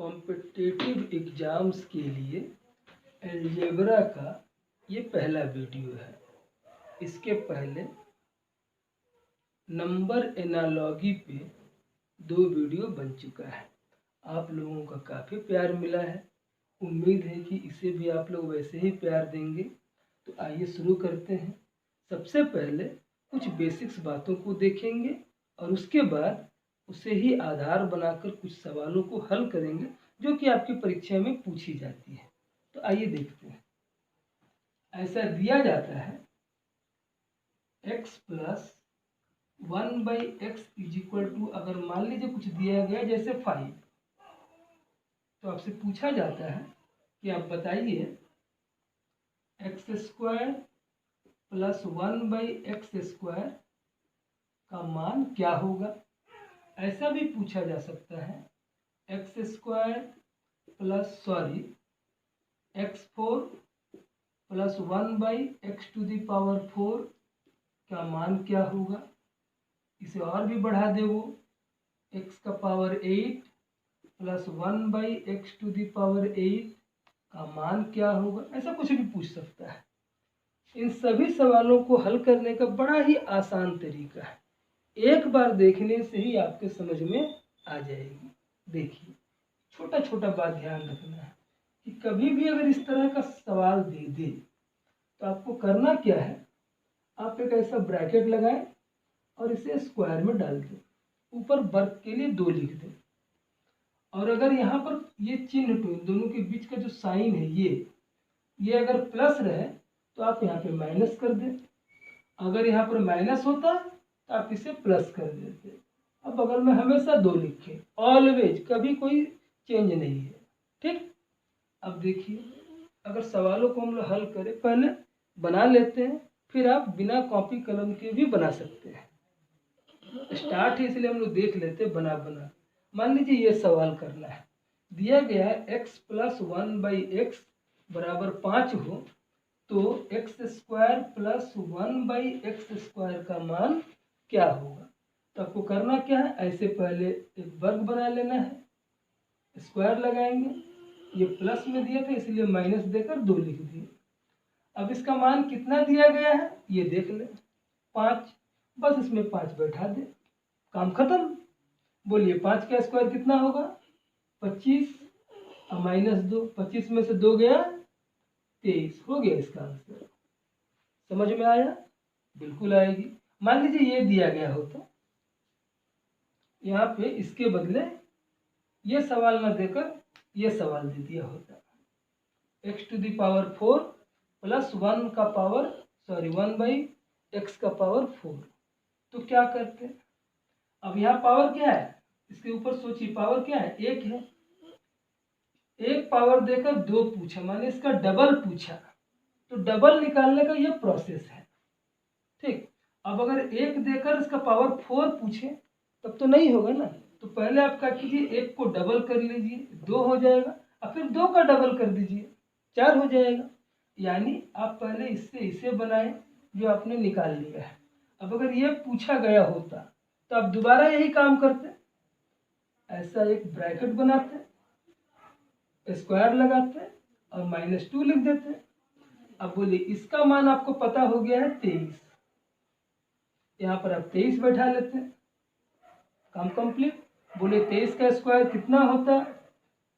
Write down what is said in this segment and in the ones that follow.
Competitive exams के लिए algebra का ये पहला वीडियो है। इसके पहले नंबर एनालॉजी पे 2 वीडियो बन चुका है। आप लोगों का काफ़ी प्यार मिला है। उम्मीद है कि इसे भी आप लोग वैसे ही प्यार देंगे। तो आइए शुरू करते हैं। सबसे पहले कुछ बेसिक्स बातों को देखेंगे और उसके बाद उसे ही आधार बनाकर कुछ सवालों को हल करेंगे जो कि आपकी परीक्षा में पूछी जाती है। तो आइए देखते हैं। ऐसा दिया जाता है x plus 1/x is equal to, अगर मान लीजिए कुछ दिया गया जैसे 5, तो आपसे पूछा जाता है कि आप बताइए x² प्लस 1/x² का मान क्या होगा। ऐसा भी पूछा जा सकता है x² plus x4 plus 1/x⁴ का मान क्या होगा। इसे और भी बढ़ा दे वो x⁸ प्लस 1/x⁸ का मान क्या होगा। ऐसा कुछ भी पूछ सकता है। इन सभी सवालों को हल करने का बड़ा ही आसान तरीका है। एक बार देखने से ही आपके समझ में आ जाएगी। देखिए, छोटा छोटा बात ध्यान रखना है कि कभी भी अगर इस तरह का सवाल दे दे तो आपको करना क्या है, आप एक ऐसा ब्रैकेट लगाएं और इसे स्क्वायर में डाल दें। ऊपर वर्ग के लिए 2 लिख दें। और अगर यहाँ पर ये चिन्ह तो इन दोनों के बीच का जो साइन है ये अगर प्लस रहे तो आप यहाँ पे माइनस कर दें। अगर यहाँ पर माइनस होता तो आप इसे प्लस कर देते। अब बगल में हमेशा 2 लिखें, ऑलवेज, कभी कोई चेंज नहीं है। ठीक। अब देखिए, अगर सवालों को हम लोग हल करें, पहले बना लेते हैं, फिर आप बिना कॉपी कलम के भी बना सकते हैं। स्टार्ट है इसलिए हम लोग देख लेते हैं बना। मान लीजिए ये सवाल करना है, दिया गया है x प्लस 1/x बराबर 5 हो तो x² प्लस 1/x² का मान क्या होगा। तो आपको करना क्या है, ऐसे पहले एक वर्ग बना लेना है, स्क्वायर लगाएंगे। ये प्लस में दिया था इसलिए माइनस देकर 2 लिख दिए। अब इसका मान कितना दिया गया है ये देख लें, 5। बस इसमें 5 बैठा दे, काम खत्म। बोलिए 5 का स्क्वायर कितना होगा, 25 और -2, 25 में से 2 गया 23, हो गया इसका आंसर। समझ में आया? बिल्कुल आएगी। मान लीजिए ये दिया गया होता, यहाँ पे इसके बदले ये सवाल न देकर ये सवाल दे दिया होता, x⁴ प्लस 1/x⁴। तो क्या करते, अब यहाँ पावर क्या है, इसके ऊपर सोचिए, पावर क्या है, 1 है। 1 पावर देकर 2 पूछा, माने इसका डबल पूछा, तो डबल निकालने का ये प्रोसेस है। ठीक। अब अगर 1 देकर इसका पावर 4 पूछे तब तो नहीं होगा ना। तो पहले आप क्या कीजिए, 1 को डबल कर लीजिए, 2 हो जाएगा, और फिर 2 का डबल कर दीजिए, 4 हो जाएगा। यानी आप पहले इससे इसे बनाएं जो आपने निकाल लिया है। अब अगर ये पूछा गया होता तो आप दोबारा यही काम करते, ऐसा एक ब्रैकेट बनाते, स्क्वायर लगाते और -2 लिख देते। अब बोलिए इसका मान आपको पता हो गया है 23, यहाँ पर आप 23 बैठा लेते हैं, काम कंप्लीट। बोले 23 का स्क्वायर कितना होता,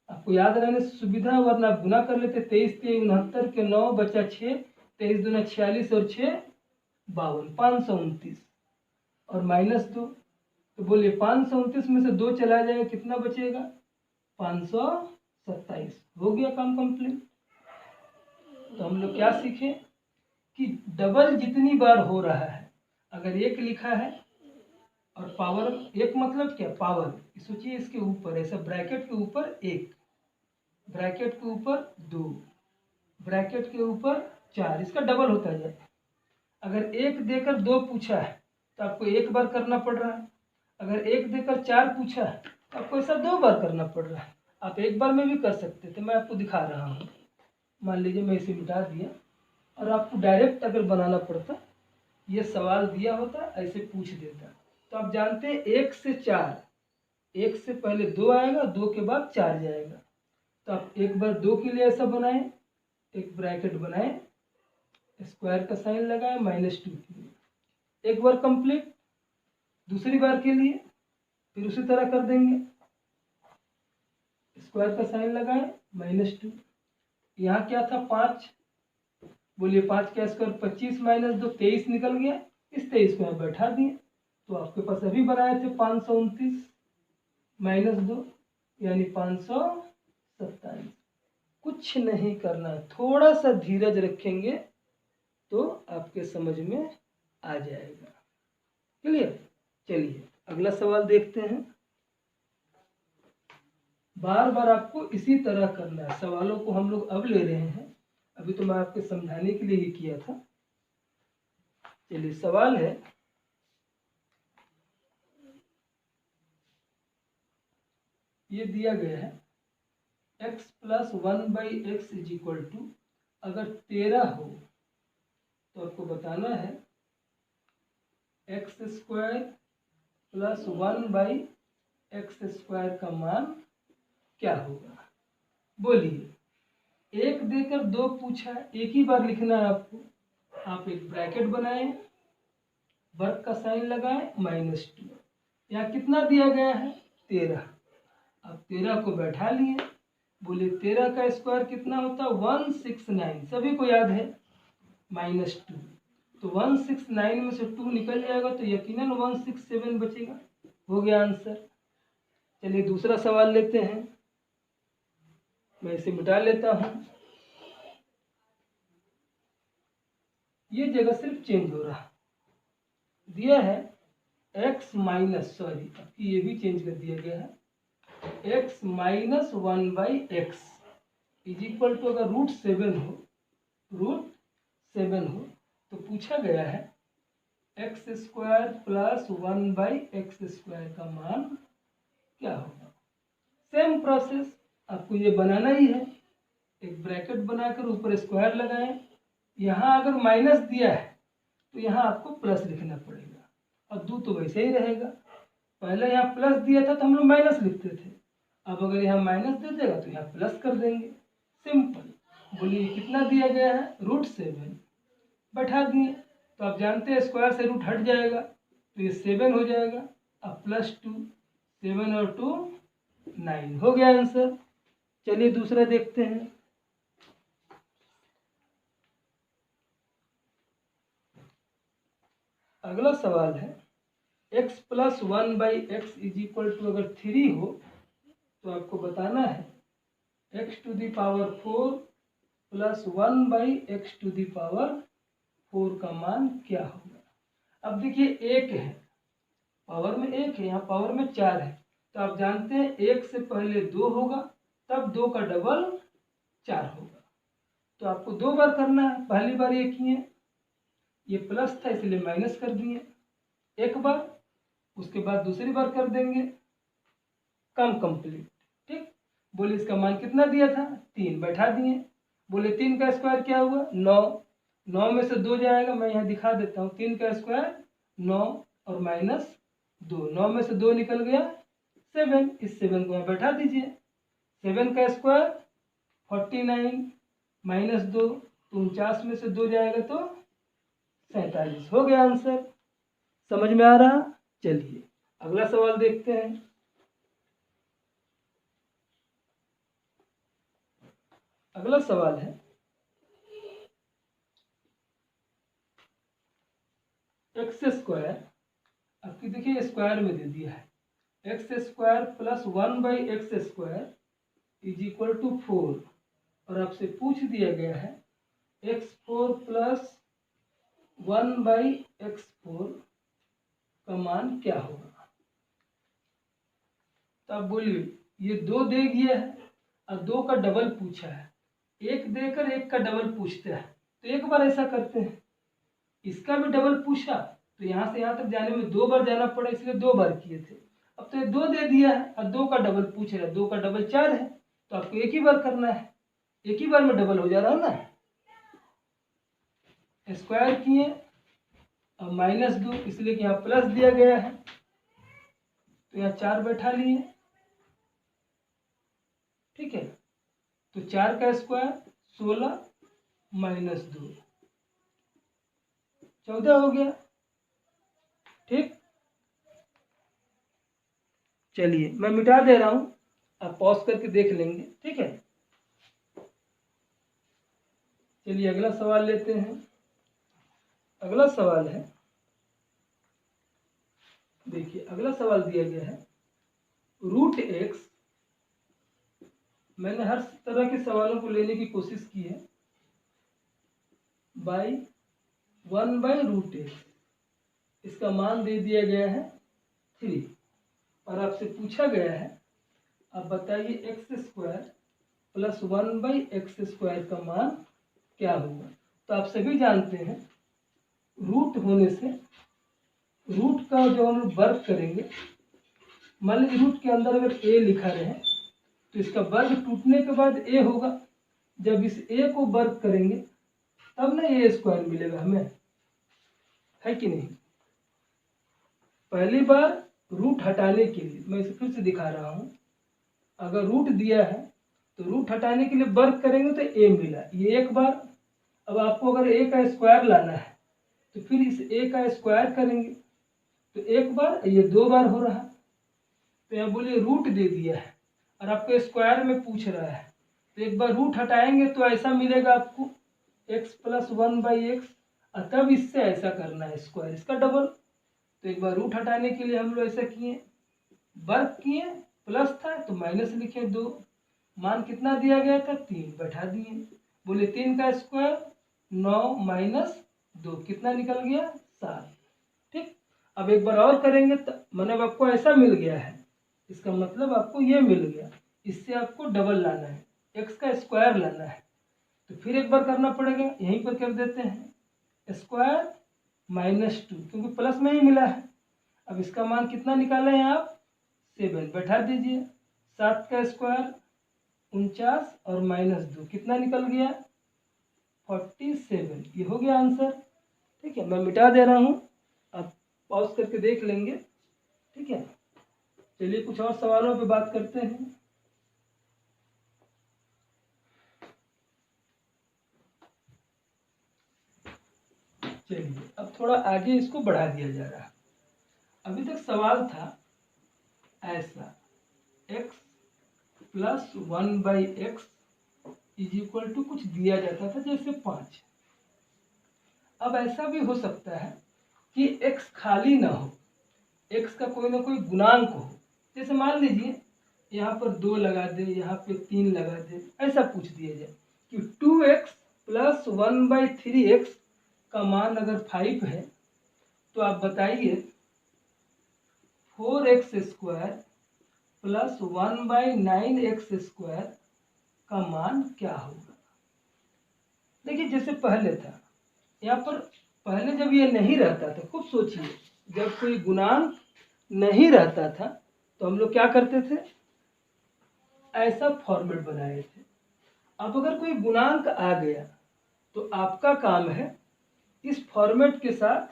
आपको याद रहने से सुविधा, वरना आप गुना कर लेते। 23 के 69 के 9 बचा 6, 23 दूना 46 और 6 52, 529 और -2। तो बोलिए 529 में से 2 चला जाएगा, कितना बचेगा, 527। हो गया काम कंप्लीट। तो हम लोग क्या सीखे कि डबल जितनी बार हो रहा है, अगर 1 लिखा है और पावर 1 मतलब क्या, पावर, सोचिए इसके ऊपर ऐसा ब्रैकेट के ऊपर 1, ब्रैकेट के ऊपर 2, ब्रैकेट के ऊपर 4, इसका डबल होता जाए। अगर 1 देकर 2 पूछा है तो आपको 1 बार करना पड़ रहा है। अगर 1 देकर 4 पूछा है तो आपको ऐसा 2 बार करना पड़ रहा है। आप 1 बार में भी कर सकते थे, मैं आपको दिखा रहा हूँ। मान लीजिए मैं इसे मिटा दिया और आपको डायरेक्ट अगर बनाना पड़ता, ये सवाल दिया होता, ऐसे पूछ देता, तो आप जानते हैं 1 से 4 1 से पहले 2 आएगा, 2 के बाद 4 जाएगा। तो आप एक बार 2 के लिए ऐसा बनाएं, एक ब्रैकेट बनाएं, स्क्वायर का साइन लगाएं -2 के लिए। एक बार कंप्लीट। दूसरी बार के लिए फिर उसी तरह कर देंगे, स्क्वायर का साइन लगाएं -2। यहाँ क्या था 5, बोलिए 5 का स्क्वायर 25 - 2 23 निकल गया। इस 23 को यहाँ बैठा दिए। तो आपके पास अभी बनाए थे 529 -2 यानी 527। कुछ नहीं करना, थोड़ा सा धीरज रखेंगे तो आपके समझ में आ जाएगा। क्लियर? चलिए अगला सवाल देखते हैं। बार बार आपको इसी तरह करना है। सवालों को हम लोग अब ले रहे हैं, अभी तो मैं आपके समझाने के लिए ही किया था। चलिए सवाल है, ये दिया गया है x + 1/x = अगर 13 हो तो आपको बताना है x² + 1/x² का मान क्या होगा। बोलिए, एक देकर 2 पूछा है, एक ही बार लिखना है आपको। आप एक ब्रैकेट बनाएं, वर्ग का साइन लगाएं -2। यहाँ कितना दिया गया है 13। अब 13 को बैठा लिए। बोले 13 का स्क्वायर कितना होता है 169, सभी को याद है, -2। तो 169 में से 2 निकल जाएगा तो यकीनन 167 बचेगा। हो गया आंसर। चलिए दूसरा सवाल लेते हैं, मैं इसे मिटा लेता हूं। ये जगह सिर्फ चेंज हो रहा, दिया है x माइनस, सॉरी ये भी चेंज कर दिया गया है, x - 1/x = अगर √7 हो तो पूछा गया है x² + 1/x² का मान क्या होगा। सेम प्रोसेस, आपको ये बनाना ही है। एक ब्रैकेट बनाकर ऊपर स्क्वायर लगाएं। यहाँ अगर माइनस दिया है तो यहाँ आपको प्लस लिखना पड़ेगा, और 2 तो वैसे ही रहेगा। पहले यहाँ प्लस दिया था तो हम लोग माइनस लिखते थे, अब अगर यहाँ माइनस दे देगा तो यहाँ प्लस कर देंगे, सिंपल। बोलिए कितना दिया गया है √7, बैठा दिए। तो आप जानते हैं स्क्वायर से रूट हट जाएगा तो ये 7 हो जाएगा। अब +2, 7 और 2 9, हो गया आंसर। चलिए दूसरा देखते हैं। अगला सवाल है x + 1/x = अगर 3 हो तो आपको बताना है x⁴ + 1/x⁴ का मान क्या होगा। अब देखिए 1 है, पावर में 1 है, यहाँ पावर में 4 है। तो आप जानते हैं 1 से पहले 2 होगा, तब 2 का डबल 4 होगा। तो आपको 2 बार करना है, पहली बार ये किए, ये प्लस था इसलिए माइनस कर दिए एक बार, उसके बाद दूसरी बार कर देंगे, कम कंप्लीट। ठीक, बोले इसका मान कितना दिया था 3, बैठा दिए। बोले 3 का स्क्वायर क्या हुआ 9, 9 में से 2 जाएगा, मैं यहाँ दिखा देता हूँ। 3 का स्क्वायर 9 और -2, 9 में से 2 निकल गया 7, इस 7 को यहाँ बैठा दीजिए। 7 का स्क्वायर 49 -2, 49 में से 2 जाएगा तो 47, हो गया आंसर। समझ में आ रहा। चलिए अगला सवाल देखते हैं। अगला सवाल है x², आपकी देखिए स्क्वायर में दे दिया है, x² + 1/x² = 4, और आपसे पूछ दिया गया है x4 + 1/x4 का मान क्या होगा। तो आप बोलिए ये 2 दे दिया है और 2 का डबल पूछा है, एक देकर 1 का डबल पूछता है, तो एक बार ऐसा करते हैं, इसका भी डबल पूछा तो यहाँ से यहाँ तक जाने में 2 बार जाना पड़ा, इसलिए 2 बार किए थे। अब तो ये 2 दे दिया है और 2 का डबल पूछ रहा है, 2 का डबल 4 है, तो आपको एक ही बार करना है, एक ही बार में डबल हो जा रहा है ना। स्क्वायर किए और -2, इसलिए कि यहाँ प्लस दिया गया है, तो यहाँ 4 बैठा लिए, ठीक है। तो 4 का स्क्वायर 16 माइनस 2 14 हो गया, ठीक। चलिए मैं मिटा दे रहा हूँ, आप पॉज करके देख लेंगे, ठीक है। चलिए अगला सवाल लेते हैं। अगला सवाल है, देखिए अगला सवाल दिया गया है रूट एक्स। मैंने हर तरह के सवालों को लेने की कोशिश की है, बाई 1/√x। इसका मान दे दिया गया है 3 और आपसे पूछा गया है अब बताइए x² प्लस 1/x² का मान क्या होगा। तो आप सभी जानते हैं रूट होने से रूट का जो हम लोग वर्ग करेंगे, मान लीजिए रूट के अंदर अगर a लिखा रहे तो इसका वर्ग टूटने के बाद a होगा। जब इस a को वर्ग करेंगे तब ना a² मिलेगा हमें, है कि नहीं। पहली बार रूट हटाने के लिए मैं इसे फिर से दिखा रहा हूँ, अगर रूट दिया है तो रूट हटाने के लिए वर्ग करेंगे तो a मिला, ये एक बार। अब आपको अगर a का स्क्वायर लाना है तो फिर इस a का स्क्वायर करेंगे, तो एक बार, ये 2 बार हो रहा। तो यहाँ बोलिए रूट दे दिया है और आपको स्क्वायर में पूछ रहा है, तो एक बार रूट हटाएंगे तो ऐसा मिलेगा आपको x प्लस 1/x, और तब इससे ऐसा करना है स्क्वायर, इसका डबल। तो एक बार रूट हटाने के लिए हम लोग ऐसा किए, वर्ग किए, प्लस था तो माइनस लिखे 2, मान कितना दिया गया था 3 बैठा दिए। बोले 3 का स्क्वायर 9 माइनस 2 कितना निकल गया 7, ठीक। अब एक बार और करेंगे तो मतलब आपको ऐसा मिल गया है, इसका मतलब आपको ये मिल गया। इससे आपको डबल लाना है, x का स्क्वायर लाना है, तो फिर एक बार करना पड़ेगा, यहीं पर कर देते हैं स्क्वायर माइनस 2 क्योंकि प्लस में ही मिला है। अब इसका मान कितना निकाले हैं आप 7 बैठा दीजिए, 7 का स्क्वायर 49 और माइनस 2 कितना निकल गया 47, ये हो गया आंसर, ठीक है। मैं मिटा दे रहा हूँ, आप पॉज करके देख लेंगे, ठीक है। चलिए कुछ और सवालों पे बात करते हैं। चलिए अब थोड़ा आगे इसको बढ़ा दिया जा रहा है। अभी तक सवाल था ऐसा x plus 1/x is equal to कुछ दिया जाता था जैसे 5। अब ऐसा भी हो सकता है कि x खाली ना हो, x का कोई ना कोई गुणांक हो। जैसे मान लीजिए यहाँ पर 2 लगा दे, यहाँ पे 3 लगा दे, ऐसा पूछ दिया जाए कि 2x प्लस 1/3x का मान अगर 5 है तो आप बताइए 4x² प्लस 1/9x² का मान क्या होगा। देखिए जैसे पहले था, यहाँ पर पहले जब ये नहीं रहता था, खूब सोचिए, जब कोई गुणांक नहीं रहता था तो हम लोग क्या करते थे, ऐसा फॉर्मेट बनाए थे। अब अगर कोई गुणांक आ गया तो आपका काम है इस फॉर्मेट के साथ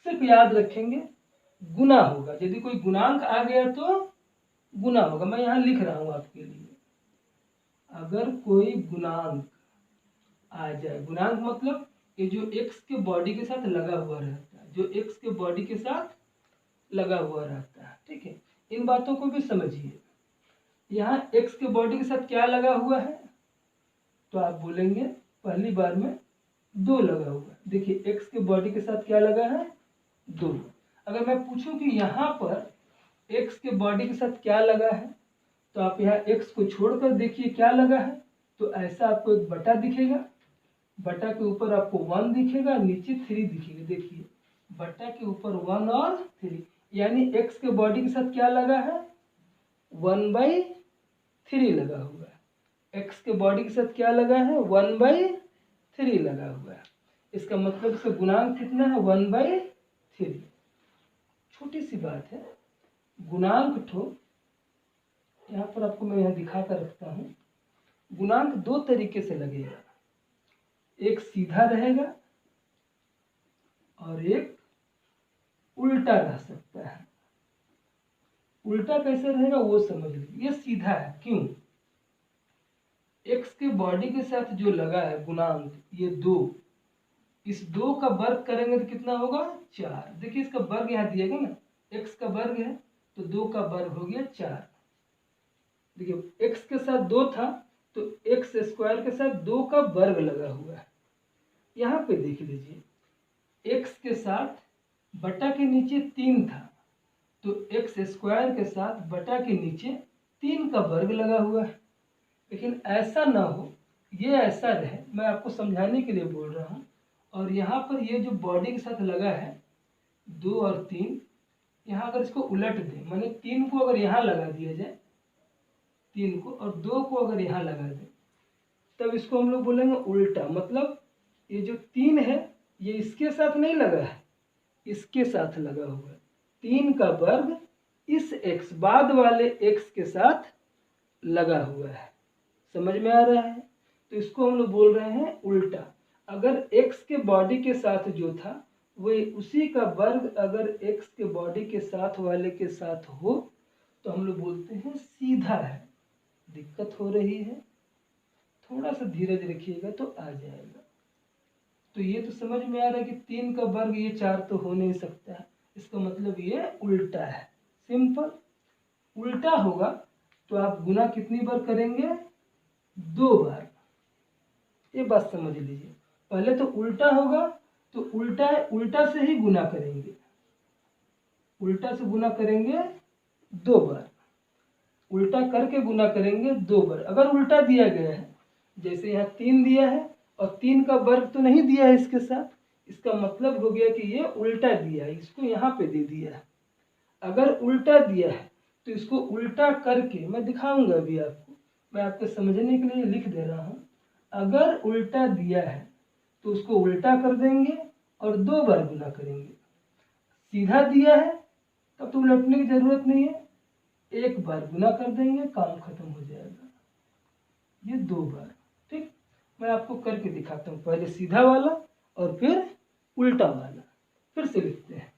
सिर्फ याद रखेंगे गुना होगा। यदि कोई गुणांक आ गया तो गुना होगा। मैं यहाँ लिख रहा हूँ आपके लिए, अगर कोई गुणांक आ जाए, गुणांक मतलब ये जो x के बॉडी के साथ लगा हुआ रहता है, जो x के बॉडी के साथ लगा हुआ रहता है, ठीक है। इन बातों को भी समझिए। यहाँ x के बॉडी के साथ क्या लगा हुआ है, तो आप बोलेंगे पहली बार में 2 लगा हुआ है। देखिए x के बॉडी के साथ क्या लगा है 2। अगर मैं पूछूं कि यहाँ पर x के बॉडी के साथ क्या लगा है, तो आप यहाँ x को छोड़कर देखिए क्या लगा है, तो ऐसा आपको एक बटा दिखेगा, बटा के ऊपर आपको 1 दिखेगा, नीचे 3 दिखेगा। देखिए बटा के ऊपर 1 और 3, यानी x के बॉडी के साथ क्या लगा है 1/3 लगा हुआ है। x के बॉडी के साथ क्या लगा है 1/3 लगा हुआ है। इसका मतलब इसका गुणांक कितना है 1/3। छोटी सी बात है, गुणांक तो यहाँ पर आपको मैं यहाँ दिखा कर रखता हूँ। गुणांक 2 तरीके से लगेगा, एक सीधा रहेगा और एक उल्टा रह सकता है। उल्टा कैसे रहेगा वो समझ लीजिए। ये सीधा है, क्यों? x के बॉडी के साथ जो लगा है गुणांक ये 2, इस 2 का वर्ग करेंगे तो कितना होगा? 4। देखिए इसका वर्ग यहाँ दिया गया ना, x का वर्ग है तो 2 का वर्ग हो गया 4। देखिए x के साथ 2 था तो x स्क्वायर के साथ 2 का वर्ग लगा हुआ है। यहाँ पे देख लीजिए x के साथ बटा के नीचे 3 था तो x स्क्वायर के साथ बटा के नीचे 3 का वर्ग लगा हुआ है। लेकिन ऐसा ना हो, ये ऐसा रहे, मैं आपको समझाने के लिए बोल रहा हूँ। और यहाँ पर ये जो बॉडी के साथ लगा है 2 और 3, यहाँ अगर इसको उलट दें, माने 3 को अगर यहाँ लगा दिया जाए, 3 को, और 2 को अगर यहाँ लगा दें, तब इसको हम लोग बोलेंगे उल्टा। मतलब ये जो 3 है ये इसके साथ नहीं लगा है, इसके साथ लगा हुआ है। 3 का वर्ग इस x बाद वाले x के साथ लगा हुआ है। समझ में आ रहा है? तो इसको हम लोग बोल रहे हैं उल्टा। अगर x के बॉडी के साथ जो था वो उसी का वर्ग अगर x के बॉडी के साथ वाले के साथ हो तो हम लोग बोलते हैं सीधा है। दिक्कत हो रही है? थोड़ा सा धीरज रखिएगा तो आ जाएगा। तो ये तो समझ में आ रहा है कि 3 का वर्ग ये 4 तो हो नहीं सकता है, इसका मतलब ये उल्टा है। सिंपल। उल्टा होगा तो आप गुना कितनी बार करेंगे? 2 बार। ये बात समझ लीजिए। पहले तो उल्टा होगा तो उल्टा से ही गुना करेंगे, उल्टा से गुना करेंगे 2 बार, उल्टा करके गुना करेंगे 2 बार। अगर उल्टा दिया गया है, जैसे यहाँ 3 दिया है और 3 का वर्ग तो नहीं दिया है इसके साथ, इसका मतलब हो गया कि ये उल्टा दिया है, इसको यहाँ पे दे दिया है। अगर उल्टा दिया है तो इसको उल्टा करके मैं दिखाऊंगा अभी आपको, मैं आपके समझने के लिए लिख दे रहा हूँ। अगर उल्टा दिया है तो उसको उल्टा कर देंगे और 2 बार गुना करेंगे। सीधा दिया है तब तो उलटने की जरूरत नहीं है, 1 बार गुना कर देंगे, काम खत्म हो जाएगा। ये 2 बार। ठीक, मैं आपको करके दिखाता हूँ। पहले सीधा वाला और फिर उल्टा वाला। फिर से लिखते हैं,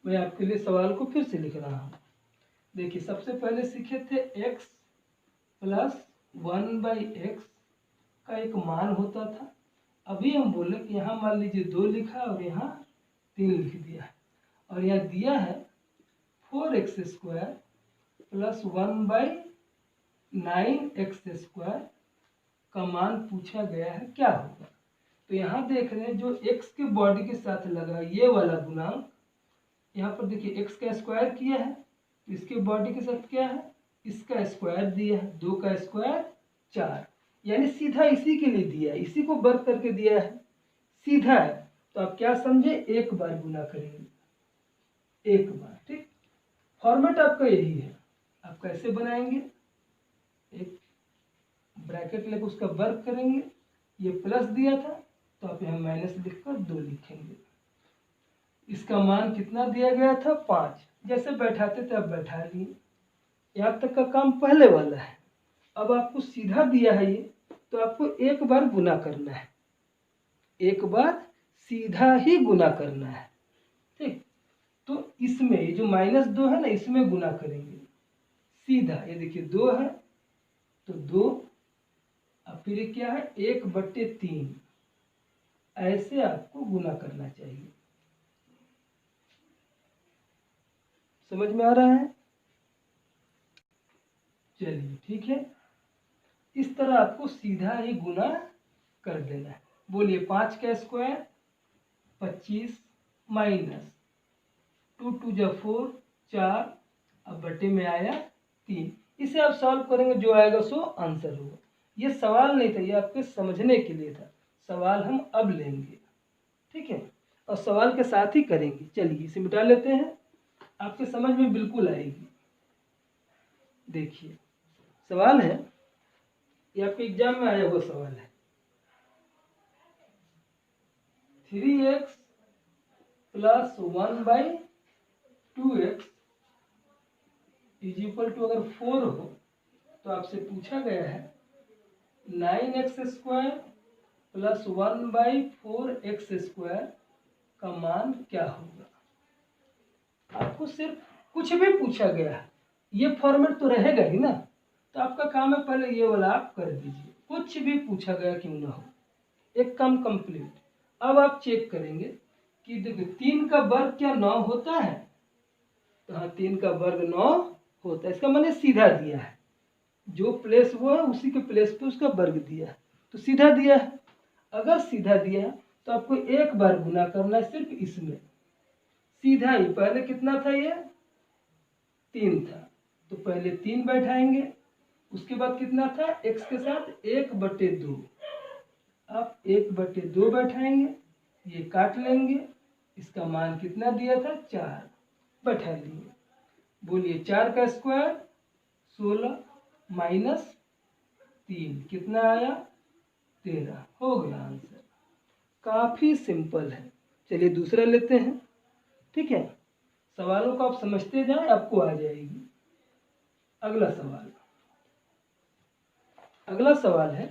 मैं आपके लिए सवाल को फिर से लिख रहा हूँ। देखिए सबसे पहले सीखे थे x प्लस 1/x का एक मान होता था। अभी हम बोले कि यहाँ मान लीजिए 2 लिखा और यहाँ 3 लिख दिया है, और यहाँ दिया है 4x² प्लस 1/9x² का मान पूछा गया है, क्या होगा? तो यहाँ देख रहे हैं जो x के बॉडी के साथ लगा ये वाला गुणांक, यहाँ पर देखिए x का स्क्वायर किया है तो इसके बॉडी के साथ क्या है, इसका स्क्वायर दिया है, 2 का स्क्वायर 4, यानी सीधा इसी के लिए दिया है, इसी को वर्ग करके दिया है, सीधा है। तो आप क्या समझे, 1 बार गुना करेंगे, 1 बार। ठीक, फॉर्मेट आपका यही है। आप कैसे बनाएंगे, एक ब्रैकेट लेकर उसका वर्ग करेंगे, ये प्लस दिया था तो आप यहाँ माइनस लिखकर 2 लिखेंगे। इसका मान कितना दिया गया था, 5, जैसे बैठाते थे आप बैठा लिए। यहाँ तक का काम पहले वाला है। अब आपको सीधा दिया है ये, तो आपको 1 बार गुना करना है, 1 बार सीधा ही गुना करना है। ठीक, तो इसमें ये जो -2 है ना, इसमें गुना करेंगे सीधा। ये देखिए 2 है तो 2, अब फिर ये क्या है 1/3, ऐसे आपको गुना करना चाहिए। समझ में आ रहा है? चलिए ठीक है, इस तरह आपको सीधा ही गुना कर देना है। बोलिए 5 का स्क्वायर 25 माइनस 2 2 जा 4 4, अब बटे में आया 3। इसे आप सॉल्व करेंगे, जो आएगा सो आंसर होगा। ये सवाल नहीं था, ये आपके समझने के लिए था। सवाल हम अब लेंगे, ठीक है, और सवाल के साथ ही करेंगे। चलिए इसे मिटा लेते हैं, आपके समझ में बिल्कुल आएगी। देखिए सवाल है, ये आपके एग्जाम में आया हुआ सवाल है। 3x plus 1/2x is equal to अगर 4 हो तो आपसे पूछा गया है 9x² प्लस 1/4x² का मान क्या होगा। आपको सिर्फ कुछ भी पूछा गया है, ये फॉर्मेट तो रहेगा ही ना। तो आपका काम है पहले ये वाला आप कर दीजिए, कुछ भी पूछा गया क्यों ना हो, एक काम कंप्लीट। अब आप चेक करेंगे कि देखिए 3 का वर्ग क्या 9 होता है, तो हाँ 3 का वर्ग 9 होता है। इसका मैंने सीधा दिया है, जो प्लेस वो है उसी के प्लेस पे उसका वर्ग दिया है, तो सीधा दिया है। अगर सीधा दिया है तो आपको एक बार गुना करना है सिर्फ इसमें, सीधा ही। पहले कितना था, ये 3 था, तो पहले 3 बैठाएंगे, उसके बाद कितना था, x के साथ 1/2, आप 1/2 बैठाएंगे, ये काट लेंगे, इसका मान कितना दिया था 4 बैठा लिए। बोलिए 4 का स्क्वायर 16 माइनस 3 कितना आया 13, हो गया आंसर। काफी सिंपल है। चलिए दूसरा लेते हैं, ठीक है। सवालों को आप समझते जाएं, आपको आ जाएगी। अगला सवाल, अगला सवाल है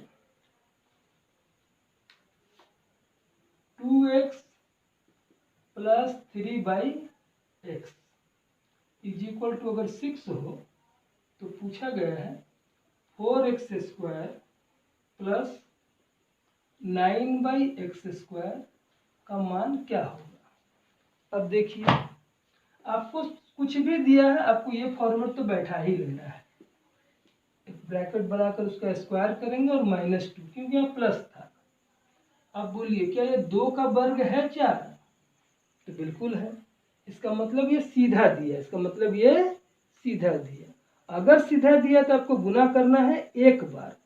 2x plus 3/x is equal to, अगर 6 हो तो पूछा गया है 4x² प्लस 9/x² का मान क्या होगा। अब देखिए आपको कुछ भी दिया है, आपको ये फॉर्मूला तो बैठा ही लेना है। एक ब्रैकेट बनाकर उसका स्क्वायर करेंगे और -2, क्योंकि यहाँ प्लस था। अब बोलिए क्या ये 2 का वर्ग है 4, तो बिल्कुल है। इसका मतलब ये सीधा दिया, इसका मतलब ये सीधा दिया। अगर सीधा दिया तो आपको गुना करना है एक बार,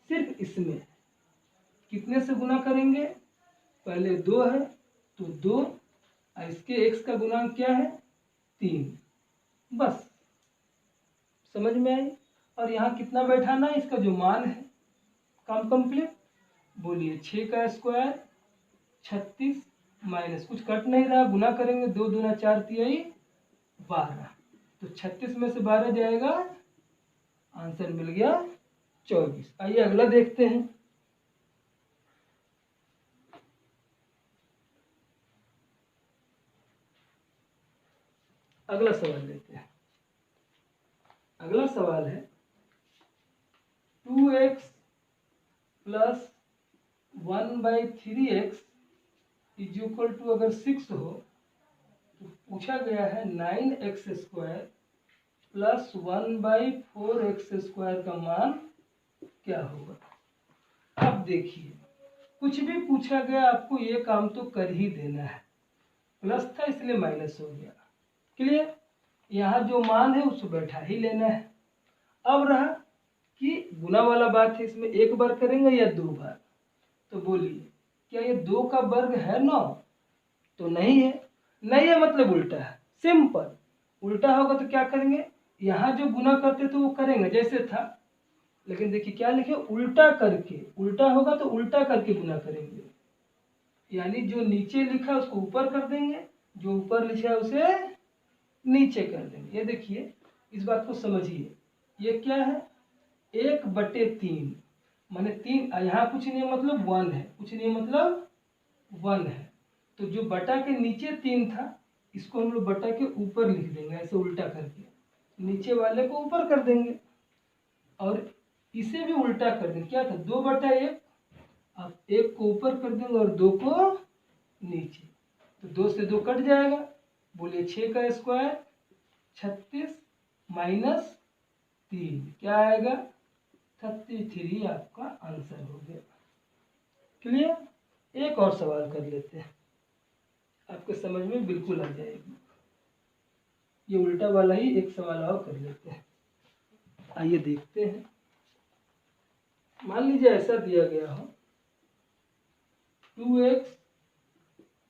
सिर्फ इसमें। कितने से गुना करेंगे, पहले 2 है तो 2, इसके x का गुणांक क्या है 3, बस समझ में आई। और यहाँ कितना बैठाना है, इसका जो मान है, काम कंप्लीट। बोलिए 6 का स्क्वायर 36 माइनस, कुछ कट नहीं रहा, गुना करेंगे 2 दूना 4 तिहाई 12, तो 36 में से 12 जाएगा, आंसर मिल गया 24। आइए अगला देखते हैं। अगला सवाल लेते हैं। अगला सवाल है 2x plus 1/3x is equal to, अगर 6 हो तो पूछा गया है 9x² प्लस 1/4x² का मान क्या होगा। अब देखिए कुछ भी पूछा गया, आपको ये काम तो कर ही देना है। प्लस था इसलिए माइनस हो गया, क्लियर। यहाँ जो मान है उसको बैठा ही लेना है। अब रहा कि गुना वाला बात है, इसमें एक बार करेंगे या 2 बार, तो बोलिए क्या ये 2 का वर्ग है 9, तो नहीं है। नहीं है मतलब उल्टा है, सिंपल। उल्टा होगा तो क्या करेंगे, यहाँ जो गुना करते तो वो करेंगे जैसे था, लेकिन देखिए क्या लिखे, उल्टा करके। उल्टा होगा तो उल्टा करके गुना करेंगे, यानी जो नीचे लिखा उसको ऊपर कर देंगे, जो ऊपर लिखा है उसे नीचे कर देंगे। ये देखिए इस बात को समझिए, ये क्या है 1/3, माने 3, यहाँ कुछ नहीं मतलब 1 है, कुछ नहीं मतलब 1 है। तो जो बटा के नीचे 3 था, इसको हम लोग बटा के ऊपर लिख देंगे, ऐसे उल्टा करके नीचे वाले को ऊपर कर देंगे, और इसे भी उल्टा कर देंगे। क्या था 2/1, आप 1 को ऊपर कर देंगे और 2 को नीचे, तो 2 से 2 कट जाएगा। बोलिए 6 का स्क्वायर 36 माइनस 3 क्या आएगा 33, आपका आंसर हो गया। क्लियर। एक और सवाल कर लेते हैं, आपके समझ में बिल्कुल आ जाएगी। ये उल्टा वाला ही एक सवाल और कर लेते हैं, आइए देखते हैं। मान लीजिए ऐसा दिया गया हो 2x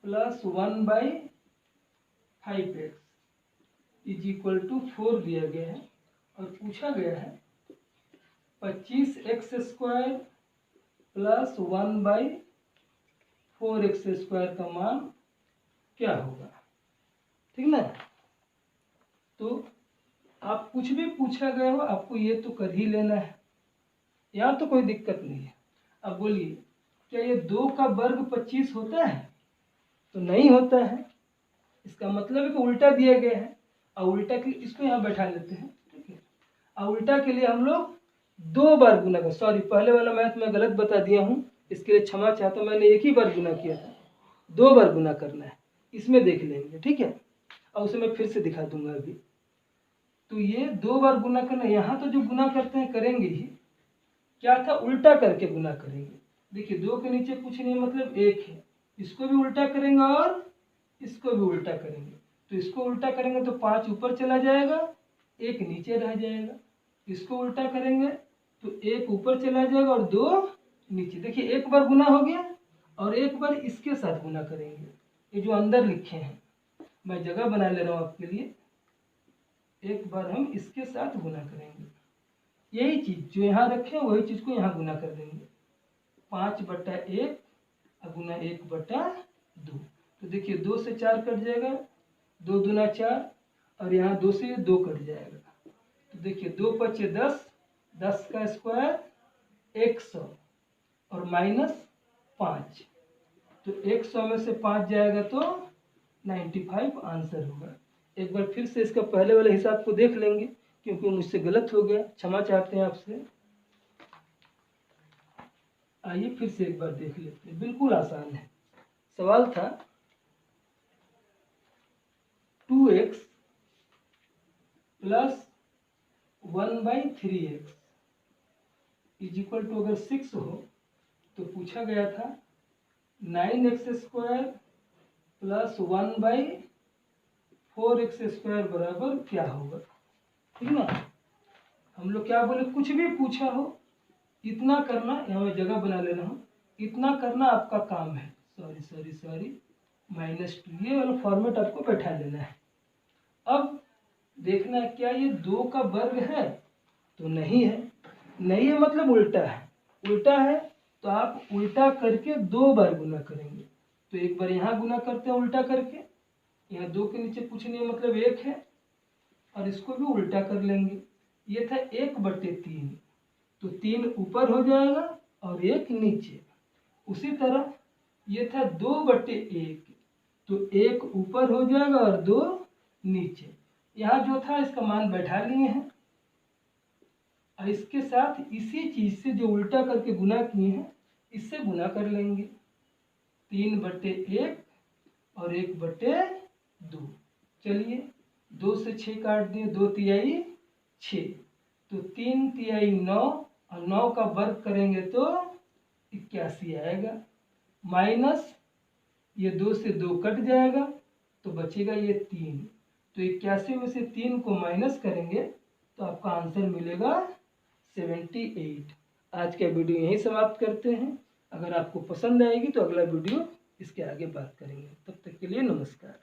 plus 1/5x is equal to 4 दिया गया है, और पूछा गया है 25x² प्लस 1/4x² का मान क्या होगा, ठीक ना। तो आप कुछ भी पूछा गया हो, आपको ये तो कर ही लेना है, यहाँ तो कोई दिक्कत नहीं है। अब बोलिए क्या ये 2 का वर्ग 25 होता है, तो नहीं होता है। इसका मतलब है कि उल्टा दिया गया है। और उल्टा के लिए इसको यहाँ बैठा लेते हैं, ठीक है। और उल्टा के लिए हम लोग 2 बार गुना कर, सॉरी पहले वाला मैथ मैं गलत बता दिया हूँ, इसके लिए क्षमा चाहता हूँ, मैंने एक ही बार गुना किया था, 2 बार गुना करना है, इसमें देख लेंगे, ठीक है। और उसे मैं फिर से दिखा दूंगा अभी। तो ये 2 बार गुना करना, यहाँ तो जो गुना करते हैं करेंगे ही, क्या था, उल्टा करके गुना करेंगे। देखिए 2 के नीचे कुछ नहीं मतलब 1 है, इसको भी उल्टा करेंगे और इसको भी उल्टा करेंगे। तो इसको उल्टा करेंगे तो 5 ऊपर चला जाएगा, 1 नीचे रह जाएगा। इसको उल्टा करेंगे तो 1 ऊपर चला जाएगा और 2 नीचे। देखिए 1 बार गुना हो गया और 1 बार इसके साथ गुना करेंगे। ये जो अंदर लिखे हैं, मैं जगह बना ले रहा हूँ आपके लिए। 1 बार हम इसके साथ गुना करेंगे, यही चीज़ जो यहाँ रखे हैं वही चीज़ को यहाँ गुना कर देंगे। 5/1 गुना 1/2। तो देखिए 2 से 4 कट जाएगा, 2 दूना 4 और यहाँ 2 से 2 कट जाएगा। तो देखिए 2 × 10, 10 का स्क्वायर 100 और -5। तो 100 में से 5 जाएगा तो 95 आंसर होगा। एक बार फिर से इसका पहले वाले हिसाब को देख लेंगे क्योंकि मुझसे गलत हो गया, क्षमा चाहते हैं आपसे। आइए फिर से एक बार देख लेते हैं, बिल्कुल आसान है। सवाल था 2x + 1/3x = अगर 6 हो तो पूछा गया था 9x² + 1/4x² बराबर क्या होगा, ठीक ना। हम लोग क्या बोले, कुछ भी पूछा हो इतना करना, यहाँ मैं जगह बना ले रहा हूँ, इतना करना आपका काम है। सॉरी -2, ये वाला फॉर्मेट आपको बैठा लेना है। अब देखना है क्या ये 2 का वर्ग है, तो नहीं है, नहीं है मतलब उल्टा है। उल्टा है तो आप उल्टा करके 2 बार गुना करेंगे। तो एक बार यहाँ गुना करते हैं उल्टा करके, यहाँ 2 के नीचे कुछ नहीं मतलब 1 है, और इसको भी उल्टा कर लेंगे। ये था 1/3, तो 3 ऊपर हो जाएगा और 1 नीचे। उसी तरह ये था 2/1, तो 1 ऊपर हो जाएगा और 2 नीचे। यहाँ जो था इसका मान बैठा लिए हैं और इसके साथ इसी चीज से जो उल्टा करके गुना किए हैं इससे गुना कर लेंगे। 3/1 और 1/2। चलिए 2 से 6 काट दिए, 2 तिहाई 6, तो 3 तिहाई 9 और 9 का वर्ग करेंगे तो 81 आएगा। माइनस ये 2 से 2 कट जाएगा तो बचेगा ये 3। तो 81 में से 3 को माइनस करेंगे तो आपका आंसर मिलेगा 78। आज का वीडियो यहीं समाप्त करते हैं। अगर आपको पसंद आएगी तो अगला वीडियो इसके आगे बात करेंगे। तब तक के लिए नमस्कार।